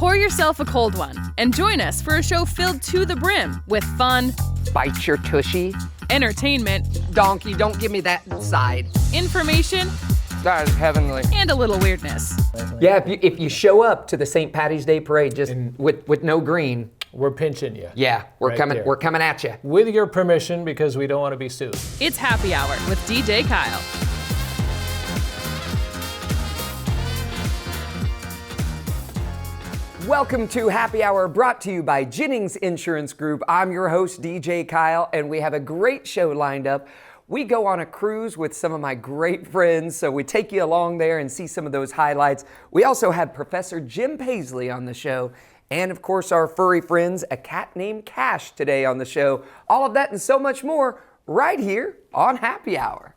Pour yourself a cold one and join us for a show filled to the brim with fun, Bite your tushy. entertainment, Donkey, don't give me that side. information, That is heavenly. and a little weirdness. Yeah, if you show up to the St. Patty's Day parade just with no green, We're pinching you. yeah, we're Right coming. there. We're coming at you. With your permission, because we don't want to be sued. It's Happy Hour with DJ Kyle. Welcome to Happy Hour, brought to you by Jennings Insurance Group. I'm your host, DJ Kyle, and we have a great show lined up. We go on a cruise with some of my great friends, so we take you along there and see some of those highlights. We also have Professor Jim Paisley on the show, and of course our furry friends, a cat named Cash, today on the show. All of that and so much more right here on Happy Hour.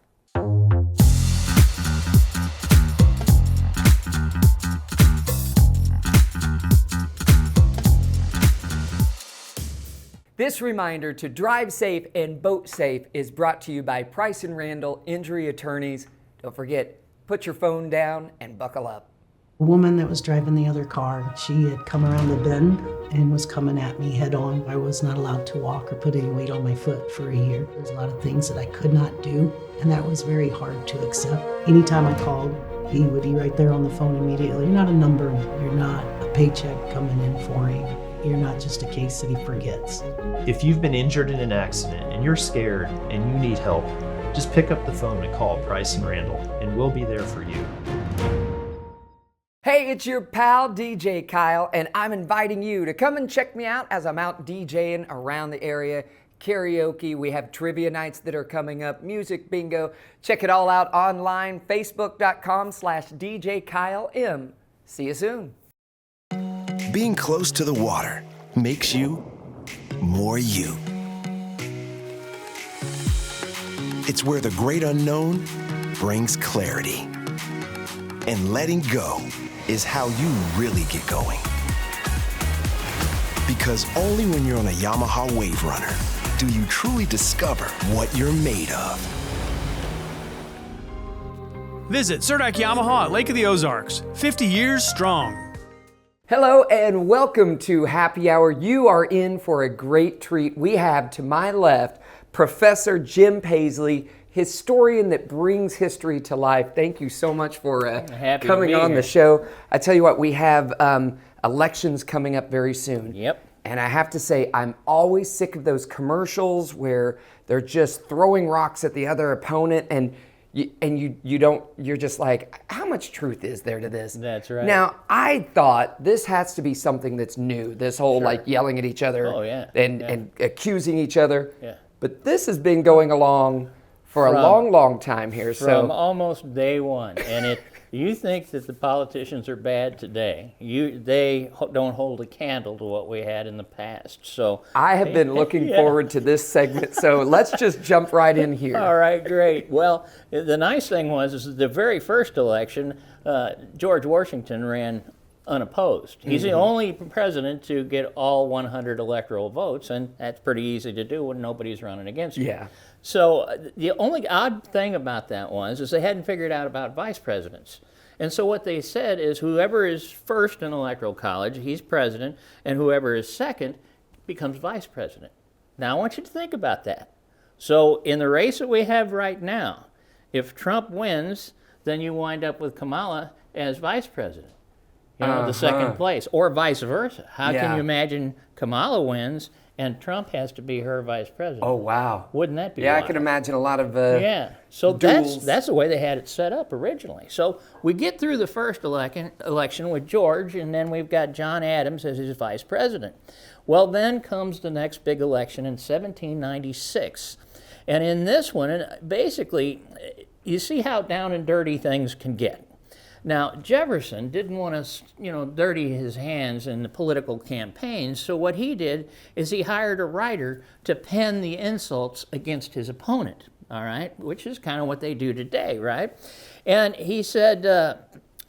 This reminder to drive safe and boat safe is brought to you by Price & Randall Injury Attorneys. Don't forget, put your phone down and buckle up. A woman that was driving the other car, she had come around the bend and was coming at me head on. I was not allowed to walk or put any weight on my foot for a year. There's a lot of things that I could not do, and that was very hard to accept. Anytime I called, he would be right there on the phone immediately. You're not a number, you're not a paycheck coming in for him. You're not just a case that he forgets. If you've been injured in an accident and you're scared and you need help, just pick up the phone and call Price & Randall, and we'll be there for you. Hey, it's your pal DJ Kyle, and I'm inviting you to come and check me out as I'm out DJing around the area. Karaoke, we have trivia nights that are coming up, music bingo. Check it all out online, facebook.com/DJ Kyle M. See you soon. Being close to the water makes you more you. It's where the great unknown brings clarity. And letting go is how you really get going. Because only when you're on a Yamaha Wave Runner do you truly discover what you're made of. Visit Surdak Yamaha at Lake of the Ozarks, 50 years strong. Hello and welcome to Happy Hour. You are in for a great treat. We have to my left Professor Jim Paisley, historian that brings history to life. Thank you so much for coming on the show. I tell you what, we have elections coming up very soon. Yep. And I have to say, I'm always sick of those commercials where they're just throwing rocks at the other opponent and you're just like, how much truth is there to this? That's right. Now, I thought this has to be something that's new, this whole like yelling at each other and accusing each other. Yeah. But this has been going along for a long time here. From almost day one. And you think that the politicians are bad today. They don't hold a candle to what we had in the past. So I have been looking forward to this segment, so let's just jump right in here. All right, great. Well, the nice thing is the very first election, George Washington ran unopposed. He's the only president to get all 100 electoral votes, and that's pretty easy to do when nobody's running against you. Yeah. So the only odd thing about that is they hadn't figured out about vice presidents. And so what they said is whoever is first in electoral college, he's president, and whoever is second becomes vice president. Now I want you to think about that. So in the race that we have right now, if Trump wins, then you wind up with Kamala as vice president. The second place, or vice versa. How can you imagine Kamala wins and Trump has to be her vice president? Oh, wow. Wouldn't that be wild? wild? I can imagine a lot of So duels. that's the way they had it set up originally. So we get through the first election with George, and then we've got John Adams as his vice president. Well, then comes the next big election in 1796. And in this one, basically, you see how down and dirty things can get. Now, Jefferson didn't want to, dirty his hands in the political campaigns, so what he did is he hired a writer to pen the insults against his opponent, all right, which is kind of what they do today, right? And he said,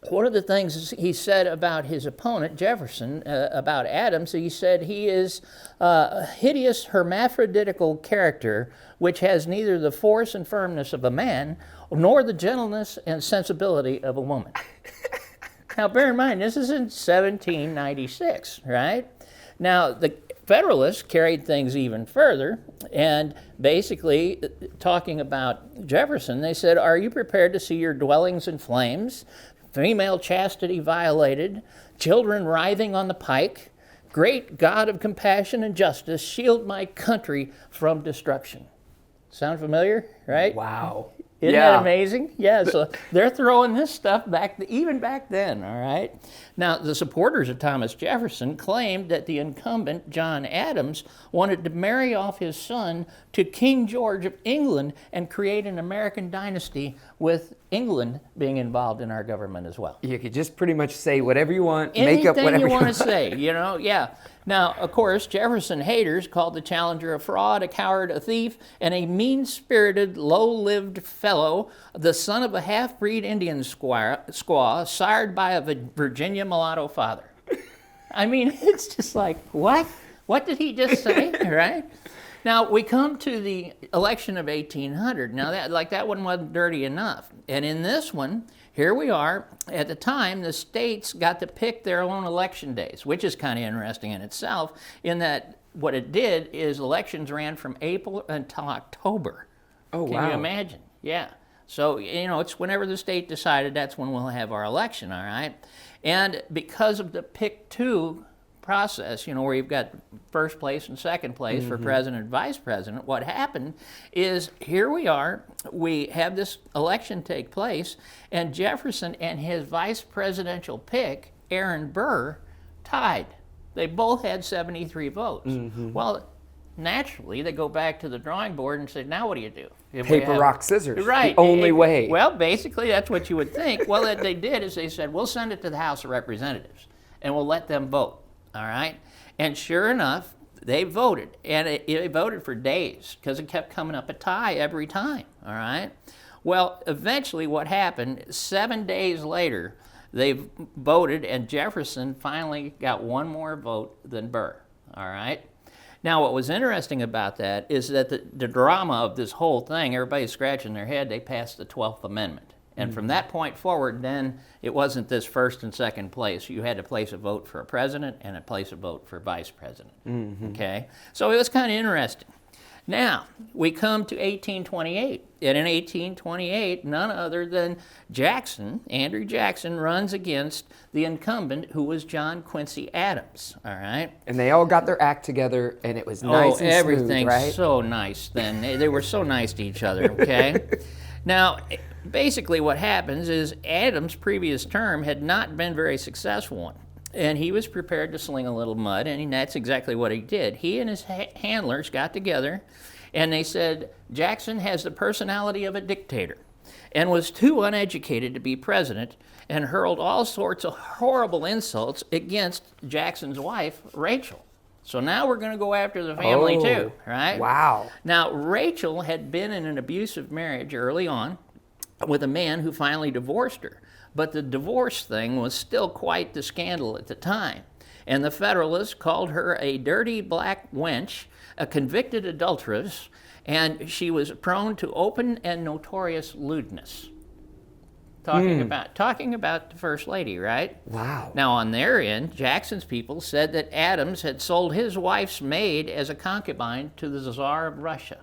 one of the things he said about his opponent, Jefferson, about Adams, he said he is a hideous hermaphroditical character which has neither the force and firmness of a man nor the gentleness and sensibility of a woman. Now, bear in mind, this is in 1796, right? Now, the Federalists carried things even further, and basically, talking about Jefferson, they said, "Are you prepared to see your dwellings in flames, female chastity violated, children writhing on the pike? Great God of compassion and justice, shield my country from destruction." Sound familiar, right? Wow. Isn't that amazing? Yeah, so they're throwing this stuff back, even back then, all right? Now, the supporters of Thomas Jefferson claimed that the incumbent, John Adams, wanted to marry off his son to King George of England and create an American dynasty with England being involved in our government as well. You could just pretty much say whatever you want, Anything make up whatever you want to say, yeah. Now, of course, Jefferson haters called the challenger a fraud, a coward, a thief, and a mean-spirited, low-lived fellow, the son of a half-breed Indian squaw, sired by a Virginia mulatto father. I mean, it's just like, what? What did he just say, right? Now, we come to the election of 1800. Now, that one wasn't dirty enough. And in this one, here we are. At the time, the states got to pick their own election days, which is kind of interesting in itself, in that what it did is elections ran from April until October. Oh, wow. Can you imagine? Yeah. So, it's whenever the state decided that's when we'll have our election, all right? And because of the pick two process, where you've got first place and second place for president and vice president, what happened is here we are, we have this election take place, and Jefferson and his vice presidential pick, Aaron Burr, tied. They both had 73 votes. Well, naturally, they go back to the drawing board and say, now what do you do? Paper, rock, scissors. Right. The only way. Well, basically, that's what you would think. Well, what they did is they said, we'll send it to the House of Representatives, and we'll let them vote. All right? And sure enough, they voted. And they voted for days because it kept coming up a tie every time. All right? Well, eventually what happened, 7 days later, they voted, and Jefferson finally got one more vote than Burr. All right? Now, what was interesting about that is that the drama of this whole thing, everybody's scratching their head, they passed the 12th Amendment. And from that point forward, then, it wasn't this first and second place. You had to place a vote for a president and a place a vote for vice president. Okay? So it was kind of interesting. Now, we come to 1828. And in 1828, none other than Andrew Jackson, runs against the incumbent, who was John Quincy Adams. All right? And they all got their act together, and it was nice and everything's smooth, right? so nice then. They were so nice to each other, okay? Now, basically what happens is Adams' previous term had not been very successful one, and he was prepared to sling a little mud, and that's exactly what he did. He and his handlers got together, and they said, Jackson has the personality of a dictator and was too uneducated to be president, and hurled all sorts of horrible insults against Jackson's wife, Rachel. So now we're going to go after the family too, right? Wow. Now, Rachel had been in an abusive marriage early on with a man who finally divorced her. But the divorce thing was still quite the scandal at the time. And the Federalists called her a dirty black wench, a convicted adulteress, and she was prone to open and notorious lewdness. Talking about the First Lady, right? Wow. Now, on their end, Jackson's people said that Adams had sold his wife's maid as a concubine to the Tsar of Russia.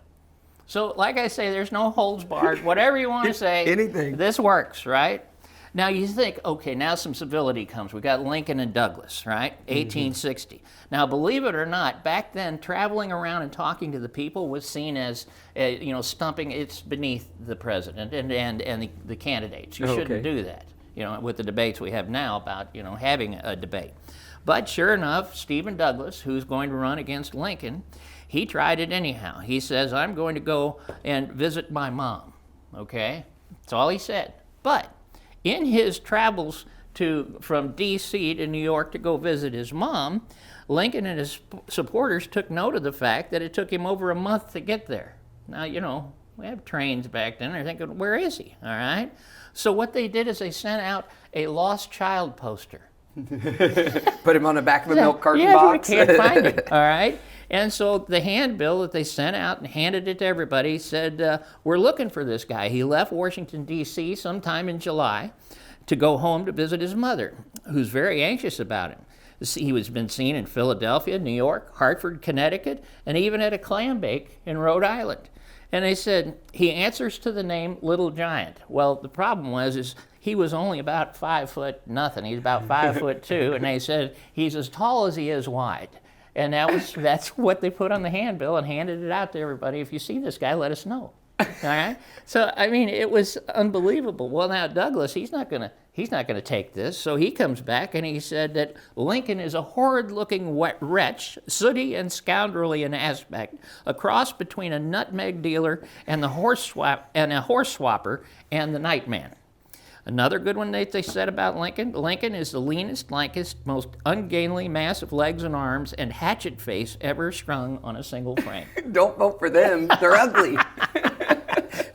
So, like I say, there's no holds barred. Whatever you want to say, Anything. This works, right? Now, you think, okay, now some civility comes. We got Lincoln and Douglas, right? 1860. Now, believe it or not, back then, traveling around and talking to the people was seen as, stumping. It's beneath the president and the candidates. You shouldn't do that, with the debates we have now about, having a debate. But sure enough, Stephen Douglas, who's going to run against Lincoln, he tried it anyhow. He says, I'm going to go and visit my mom, okay? That's all he said. But in his travels from D.C. to New York to go visit his mom, Lincoln and his supporters took note of the fact that it took him over a month to get there. Now, we have trains back then. They're thinking, where is he? All right? So what they did is they sent out a lost child poster. Put him on the back of a milk carton box. Yeah, we can't find him, all right? And so the handbill that they sent out and handed it to everybody said, we're looking for this guy. He left Washington, D.C. sometime in July to go home to visit his mother, who's very anxious about him. He was been seen in Philadelphia, New York, Hartford, Connecticut, and even at a clam bake in Rhode Island. And they said, he answers to the name Little Giant. Well, the problem is he was only about 5 foot nothing. He's about 5'2", and they said he's as tall as he is wide. And that's what they put on the handbill and handed it out to everybody. If you see this guy, let us know. All right. So I mean, it was unbelievable. Well, now Douglas, he's not gonna take this. So he comes back and he said that Lincoln is a horrid-looking wretch, sooty and scoundrelly in aspect, a cross between a nutmeg dealer and a horse swapper and the nightman. Another good one they said about Lincoln: Lincoln is the leanest, lankest, most ungainly mass of legs and arms and hatchet face ever strung on a single frame. Don't vote for them. They're ugly.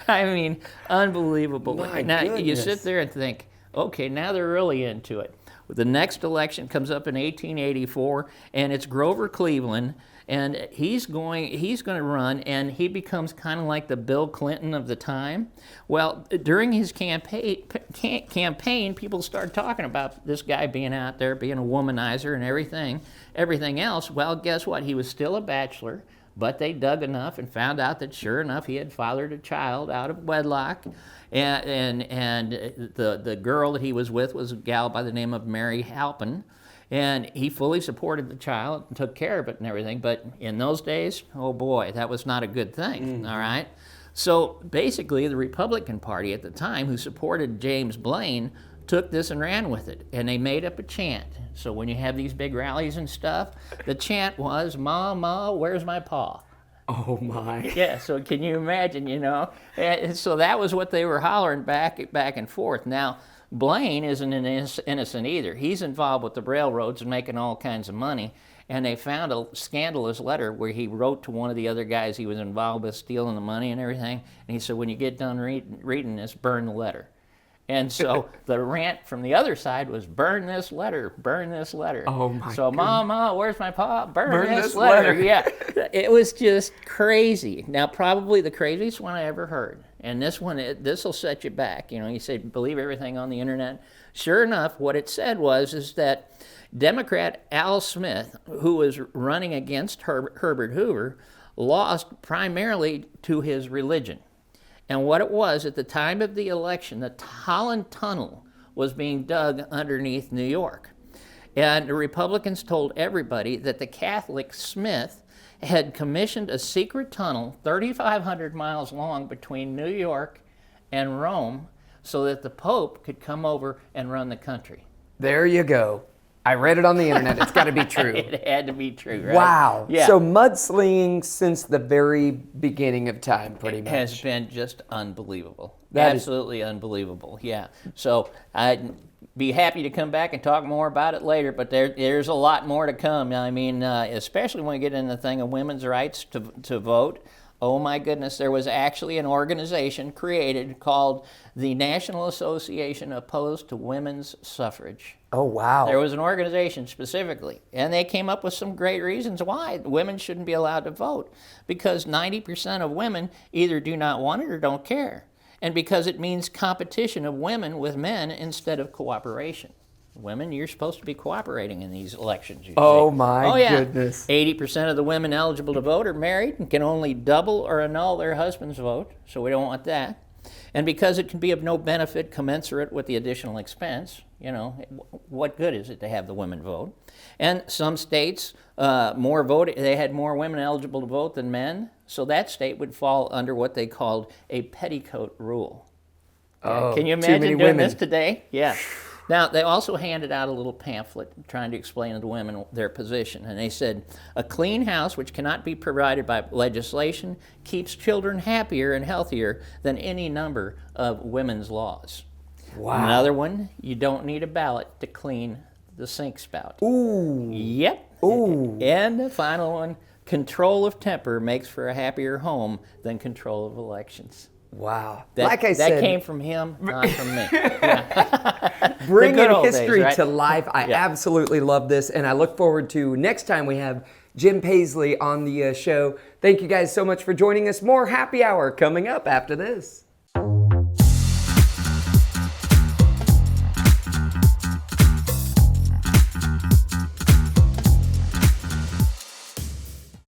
I mean, unbelievable. My now, goodness. You sit there and think, okay, now they're really into it. The next election comes up in 1884, and it's Grover Cleveland, and he's going to run, and he becomes kind of like the Bill Clinton of the time. Well, during his campaign, people start talking about this guy being out there, being a womanizer and everything else. Well, guess what? He was still a bachelor. But they dug enough and found out that sure enough he had fathered a child out of wedlock, and the girl that he was with was a gal by the name of Mary Halpin, and he fully supported the child and took care of it and everything. But in those days, oh boy, that was not a good thing. All right. So basically, the Republican Party at the time, who supported James Blaine, took this and ran with it, and they made up a chant. So when you have these big rallies and stuff, the chant was, "Ma, Ma, where's my paw?" Oh my. Yeah, so can you imagine, And so that was what they were hollering back and forth. Now, Blaine isn't innocent either. He's involved with the railroads and making all kinds of money, and they found a scandalous letter where he wrote to one of the other guys he was involved with stealing the money and everything, and he said, when you get done reading this, burn the letter. And so the rant from the other side was, burn this letter, burn this letter. Oh my So, goodness. Ma, where's my paw? Burn this letter. Yeah, it was just crazy. Now, probably the craziest one I ever heard. And this will set you back. You say, believe everything on the internet. Sure enough, what it said is that Democrat Al Smith, who was running against Herbert Hoover, lost primarily to his religion. And what it was, at the time of the election, the Holland Tunnel was being dug underneath New York. And the Republicans told everybody that the Catholic Smith had commissioned a secret tunnel 3,500 miles long between New York and Rome so that the Pope could come over and run the country. There you go. I read it on the internet. It's got to be true. It had to be true, right? Wow. Yeah. So mudslinging since the very beginning of time, pretty much. Has been just unbelievable. That Absolutely unbelievable, yeah. So I'd be happy to come back and talk more about it later, but there's a lot more to come. I mean, especially when we get into the thing of women's rights to vote. Oh my goodness, there was actually an organization created called the National Association Opposed to Women's Suffrage. Oh, wow. There was an organization specifically, and they came up with some great reasons why women shouldn't be allowed to vote. Because 90% of women either do not want it or don't care. And because it means competition of women with men instead of cooperation. Women, you're supposed to be cooperating in these elections. Oh my yeah. goodness. 80% of the women eligible to vote are married and can only double or annul their husband's vote, so we don't want that. And because it can be of no benefit commensurate with the additional expense, what good is it to have the women vote? And some states, they had more women eligible to vote than men, so that state would fall under what they called a petticoat rule. Oh, can you too many imagine doing women. this today? Yeah. Now, they also handed out a little pamphlet trying to explain to the women their position. And they said, a clean house which cannot be provided by legislation keeps children happier and healthier than any number of women's laws. Wow. Another one, you don't need a ballot to clean the sink spout. Ooh. Yep. Ooh. And the final one, control of temper makes for a happier home than control of elections. Wow. That came from him, not from me. Yeah. Bringing good old history days, right? to life. I absolutely love this, and I look forward to next time we have Jim Paisley on the show. Thank you guys so much for joining us. More happy hour coming up after this.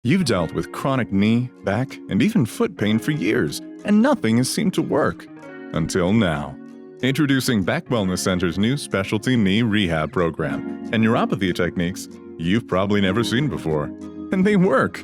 You've dealt with chronic knee, back, and even foot pain for years, and nothing has seemed to work. Until now. Introducing Beck Wellness Center's new specialty knee rehab program and neuropathy techniques you've probably never seen before. And they work.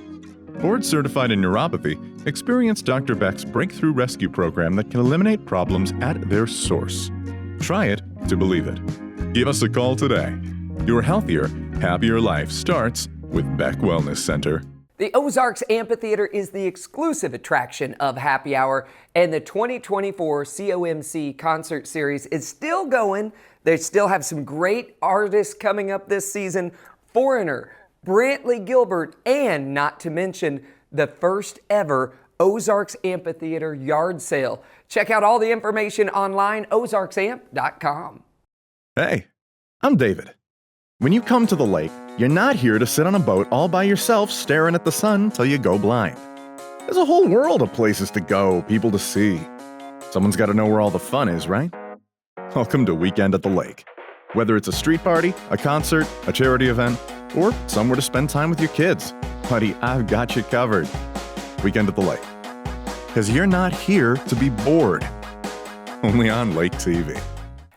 Board certified in neuropathy, experience Dr. Beck's breakthrough rescue program that can eliminate problems at their source. Try it to believe it. Give us a call today. Your healthier, happier life starts with Beck Wellness Center. The Ozarks Amphitheater is the exclusive attraction of Happy Hour, and the 2024 COMC concert series is still going. They still have some great artists coming up this season. Foreigner, Brantley Gilbert, and not to mention the first ever Ozarks Amphitheater yard sale. Check out all the information online, ozarksamp.com. Hey, I'm David. When you come to the lake, you're not here to sit on a boat all by yourself staring at the sun till you go blind. There's a whole world of places to go, people to see. Someone's got to know where all the fun is, right? Welcome to Weekend at the Lake. Whether it's a street party, a concert, a charity event, or somewhere to spend time with your kids, buddy, I've got you covered. Weekend at the Lake. Because you're not here to be bored. Only on Lake TV.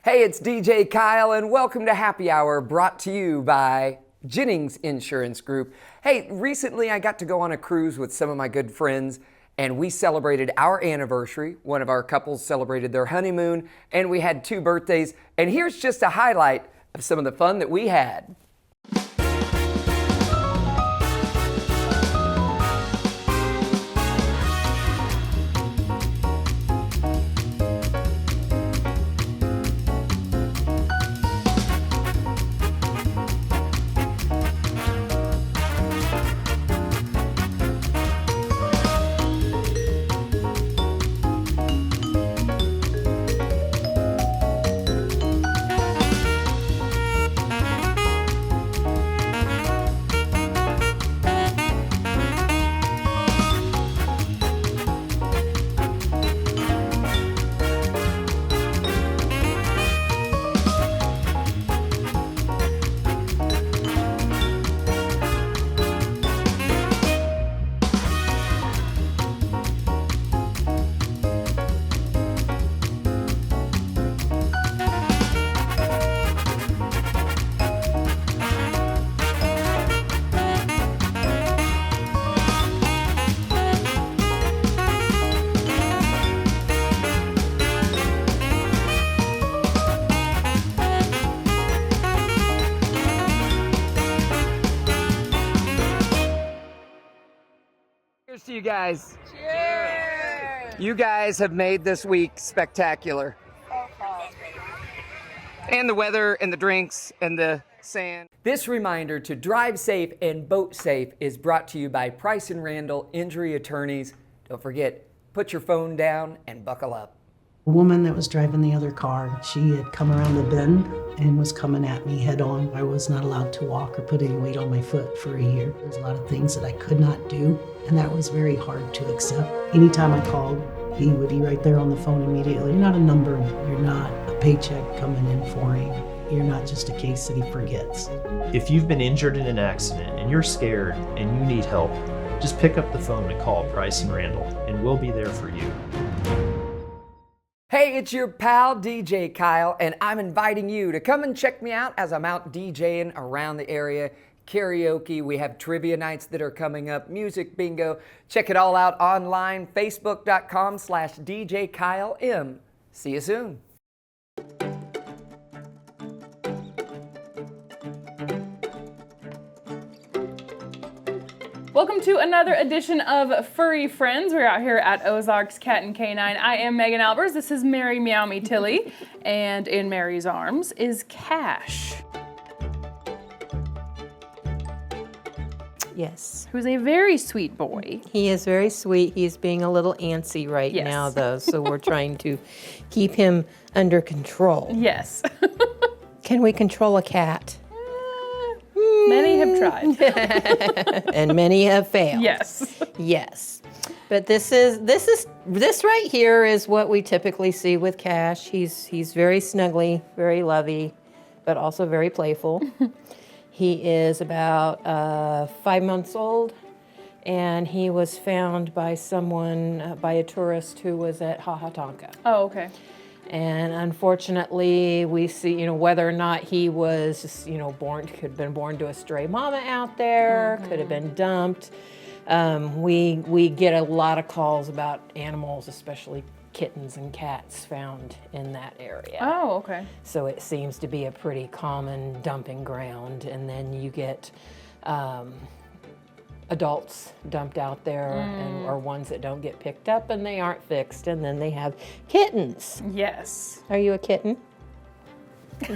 Hey, it's DJ Kyle, and welcome to Happy Hour, brought to you by Jennings Insurance Group. Hey, recently I got to go on a cruise with some of my good friends, and we celebrated our anniversary. One of our couples celebrated their honeymoon, and we had 2 birthdays. And here's just a highlight of some of the fun that we had. Cheers to you guys. Cheers! You guys have made this week spectacular. And the weather and the drinks and the sand. This reminder to drive safe and boat safe is brought to you by Price & Randall Injury Attorneys. Don't forget, put your phone down and buckle up. A woman that was driving the other car, she had come around the bend and was coming at me head on. I was not allowed to walk or put any weight on my foot for a year. There's a lot of things that I could not do, and that was very hard to accept. Anytime I called, he would be right there on the phone immediately. You're not a number, you're not a paycheck coming in for him. You're not just a case that he forgets. If you've been injured in an accident and you're scared and you need help, just pick up the phone and call Price & Randall, and we'll be there for you. Hey, it's your pal DJ Kyle, and I'm inviting you to come and check me out as I'm out DJing around the area. Karaoke, we have trivia nights that are coming up, music bingo. Check it all out online, facebook.com/DJ Kyle M. See you soon. Welcome to another edition of Furry Friends. We're out here at Ozarks Cat and Canine. I am Megan Albers. This is Mary Meow Me Tilly. And in Mary's arms is Cash. Yes. Who's a very sweet boy. He is very sweet. He's being a little antsy right now, though, so we're trying to keep him under control. Yes. Can we control a cat? Many have tried. And many have failed. Yes. Yes. But this right here is what we typically see with Cash. He's very snuggly, very lovey, but also very playful. He is about 5 months old, and he was found by someone, by a tourist who was at Hahatonka. Oh, okay. And unfortunately, we see, whether or not he was, could have been born to a stray mama out there, could have been dumped. We get a lot of calls about animals, especially kittens and cats found in that area. Oh, okay. So it seems to be a pretty common dumping ground. And then you get adults dumped out there, or ones that don't get picked up and they aren't fixed. And then they have kittens. Yes. Are you a kitten? He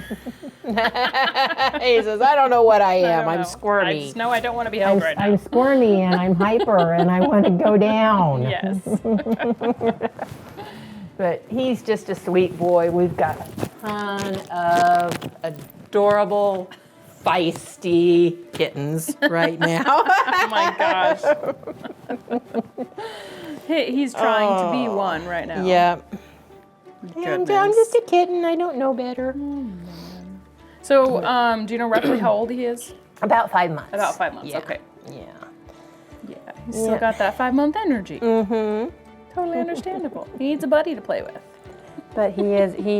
says, I don't know what I am. I'm squirmy. I just know I don't want to be held right now. I'm squirmy and I'm hyper and I want to go down. Yes. But he's just a sweet boy. We've got a ton of adorable, feisty kittens right now. Oh my gosh. He's trying to be one right now. Yeah. Goodness. I'm just a kitten. I don't know better. So, do you know roughly how old he is? About 5 months. About 5 months, Yeah. okay. Yeah. Yeah, he's still got that 5-month energy. Mm-hmm. Totally understandable. He needs a buddy to play with. But he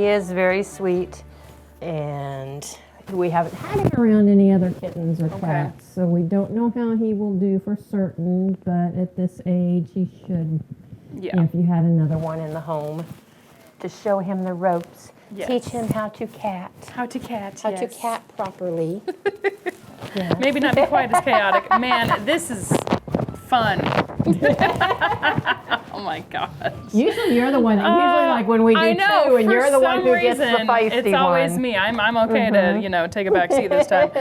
is very sweet, and we haven't had him around any other kittens or cats, so we don't know how he will do for certain, but at this age he should, if you had another one in the home, to show him the ropes, teach him how to cat. How to cat, How to cat properly. Maybe not be quite as chaotic. Man, this is fun. Oh my gosh. Usually you're the one, usually when we do I know, two, and for you're the one who some gets the reason, feisty it's always one. me. I'm okay to, take a back seat this time.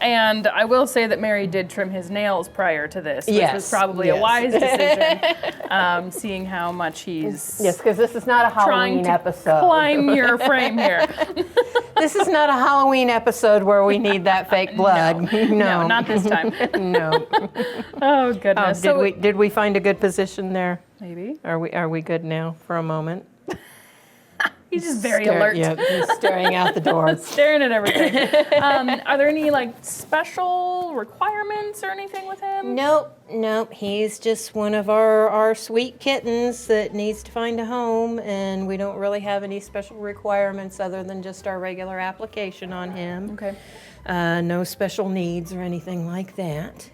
And I will say that Mary did trim his nails prior to this, which was probably a wise decision, seeing how much he's Yes, because this is not a trying Halloween to episode. climb your frame here. This is not a Halloween episode where we need that fake blood. No, not this time. No. Oh goodness. Did we find a good position there? Maybe. Are we good now for a moment? He's just very alert. Yeah, he's staring out the door. Staring at everything. Are there any special requirements or anything with him? Nope. He's just one of our sweet kittens that needs to find a home, and we don't really have any special requirements other than just our regular application on him. Okay. No special needs or anything like that.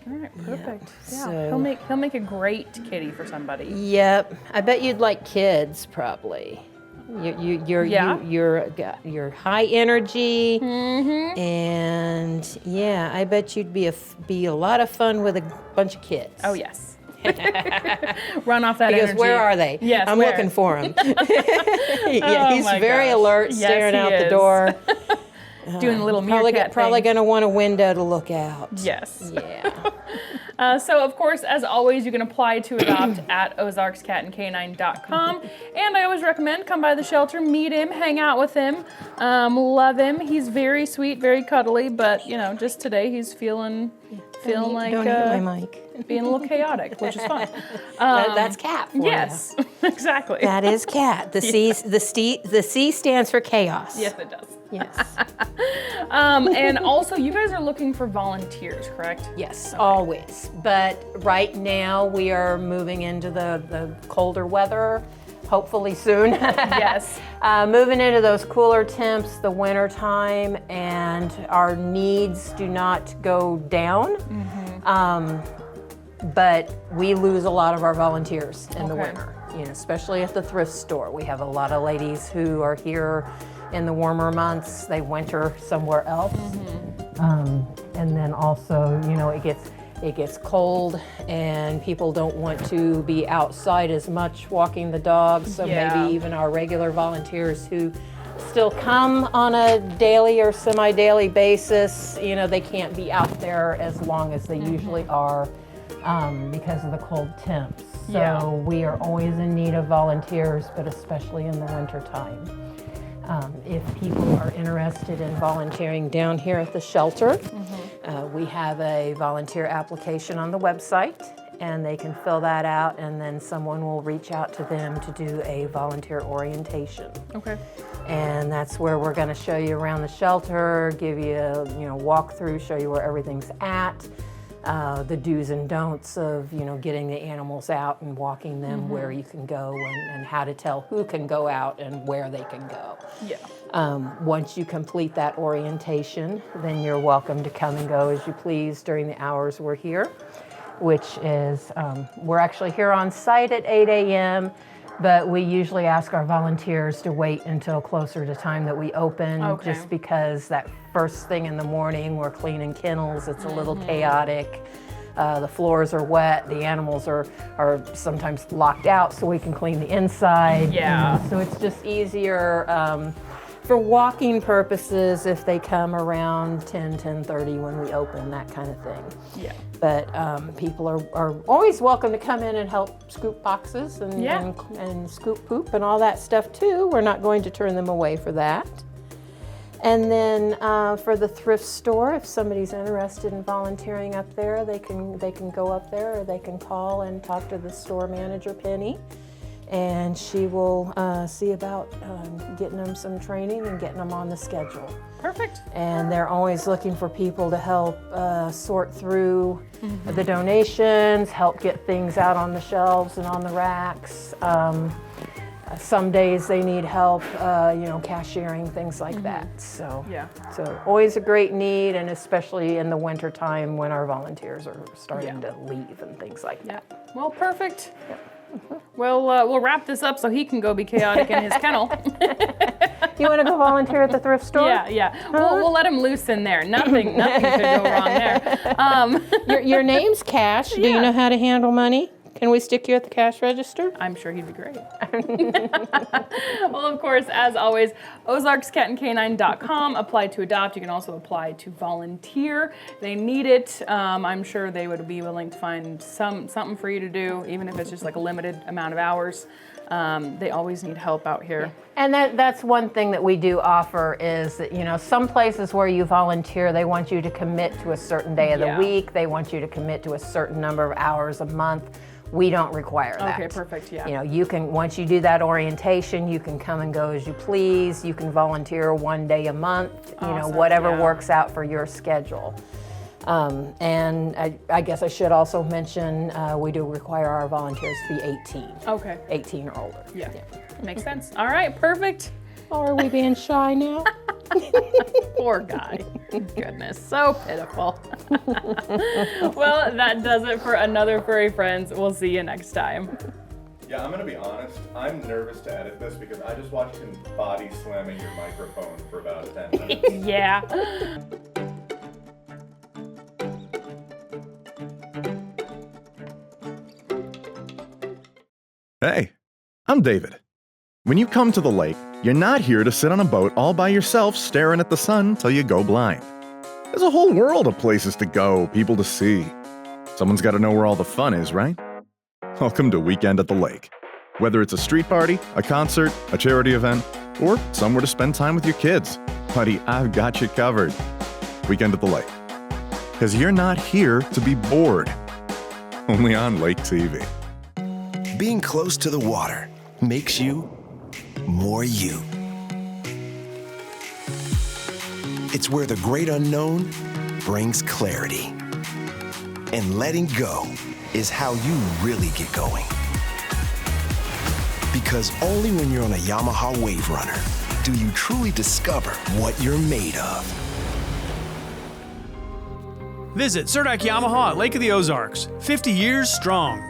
All right, perfect. Yeah, So- he'll make a great kitty for somebody. Yep. I bet you'd like kids probably. You're high energy, and I bet you'd be a lot of fun with a bunch of kids. Oh yes. Run off that Because energy. where are they? Yes, I'm where? looking for him. He's my very gosh. alert, Yes, staring he out the is. door. Doing a little meerkat Probably thing. going to want a window to look out. Yes. Yeah. So, of course, as always, you can apply to adopt at ozarkscatandcanine.com. And I always recommend come by the shelter, meet him, hang out with him, love him. He's very sweet, very cuddly, but, just today he's feeling like don't eat my mic. being a little chaotic, which is fun. That's cat for Yes, exactly. you. That is cat. The C stands for chaos. Yes, it does. Yes. And also, you guys are looking for volunteers, correct? Yes, always. But right now we are moving into the colder weather, hopefully soon. Yes. Moving into those cooler temps, the winter time, and our needs do not go down. But we lose a lot of our volunteers in the winter, especially at the thrift store. We have a lot of ladies who are here in the warmer months. They winter somewhere else. And then also, it gets cold and people don't want to be outside as much walking the dogs. So maybe even our regular volunteers who still come on a daily or semi-daily basis, they can't be out there as long as they usually are because of the cold temps. So we are always in need of volunteers, but especially in the winter time. If people are interested in volunteering down here at the shelter, we have a volunteer application on the website, and they can fill that out, and then someone will reach out to them to do a volunteer orientation. Okay. And that's where we're going to show you around the shelter, give you a walkthrough, show you where everything's at. the do's and don'ts of, getting the animals out and walking them where you can go and how to tell who can go out and where they can go. Yeah. Once you complete that orientation, then you're welcome to come and go as you please during the hours we're here, which is, we're actually here on site at 8 a.m., but we usually ask our volunteers to wait until closer to time that we open, just because that first thing in the morning, we're cleaning kennels, it's a little chaotic. The floors are wet, the animals are sometimes locked out so we can clean the inside. Yeah. So it's just easier for walking purposes if they come around 10:30 when we open, that kind of thing. Yeah. But people are always welcome to come in and help scoop boxes and scoop poop and all that stuff too. We're not going to turn them away for that. And then for the thrift store, if somebody's interested in volunteering up there, they can go up there, or they can call and talk to the store manager, Penny, and she will see about getting them some training and getting them on the schedule. Perfect. And they're always looking for people to help sort through the donations, help get things out on the shelves and on the racks. Some days they need help, cashiering, things like that. So, so always a great need, and especially in the winter time when our volunteers are starting to leave and things like that. Well, perfect. Well, we'll wrap this up so he can go be chaotic in his kennel. You want to go volunteer at the thrift store? Yeah. We'll let him loose in there. Nothing could go wrong there. Your name's Cash. Do you know how to handle money? Can we stick you at the cash register? I'm sure he'd be great. Well, of course, as always, OzarksCatandK9.com. Apply to adopt. You can also apply to volunteer. They need it. I'm sure they would be willing to find something for you to do, even if it's just like a limited amount of hours. They always need help out here. And that's one thing that we do offer is that, some places where you volunteer, they want you to commit to a certain day of the week. They want you to commit to a certain number of hours a month. We don't require that. Okay, perfect, You can, once you do that orientation, you can come and go as you please. You can volunteer one day a month, whatever works out for your schedule. And I guess I should also mention, we do require our volunteers to be 18. Okay. 18 or older. Yeah. Makes sense. All right, perfect. Oh, are we being shy now? Poor guy. Goodness, so pitiful. Well, that does it for another Furry Friends. We'll see you next time. Yeah, I'm gonna be honest. I'm nervous to edit this because I just watched him body slamming your microphone for about 10 minutes. Yeah. Hey, I'm David. When you come to the lake, you're not here to sit on a boat all by yourself staring at the sun till you go blind. There's a whole world of places to go, people to see. Someone's got to know where all the fun is, right? Welcome to Weekend at the Lake. Whether it's a street party, a concert, a charity event, or somewhere to spend time with your kids, buddy, I've got you covered. Weekend at the Lake. Because you're not here to be bored. Only on Lake TV. Being close to the water makes you more you. It's where the great unknown brings clarity. And letting go is how you really get going. Because only when you're on a Yamaha Wave Runner do you truly discover what you're made of. Visit Surdak Yamaha at Lake of the Ozarks, 50 years strong.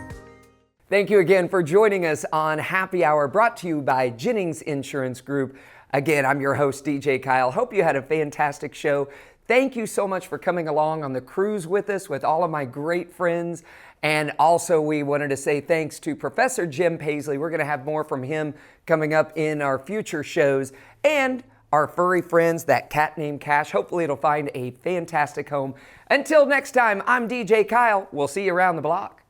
Thank you again for joining us on Happy Hour, brought to you by Jennings Insurance Group. Again, I'm your host, DJ Kyle. Hope you had a fantastic show. Thank you so much for coming along on the cruise with us, with all of my great friends. And also, we wanted to say thanks to Professor Jim Paisley. We're going to have more from him coming up in our future shows. And our furry friends, that cat named Cash. Hopefully, it'll find a fantastic home. Until next time, I'm DJ Kyle. We'll see you around the block.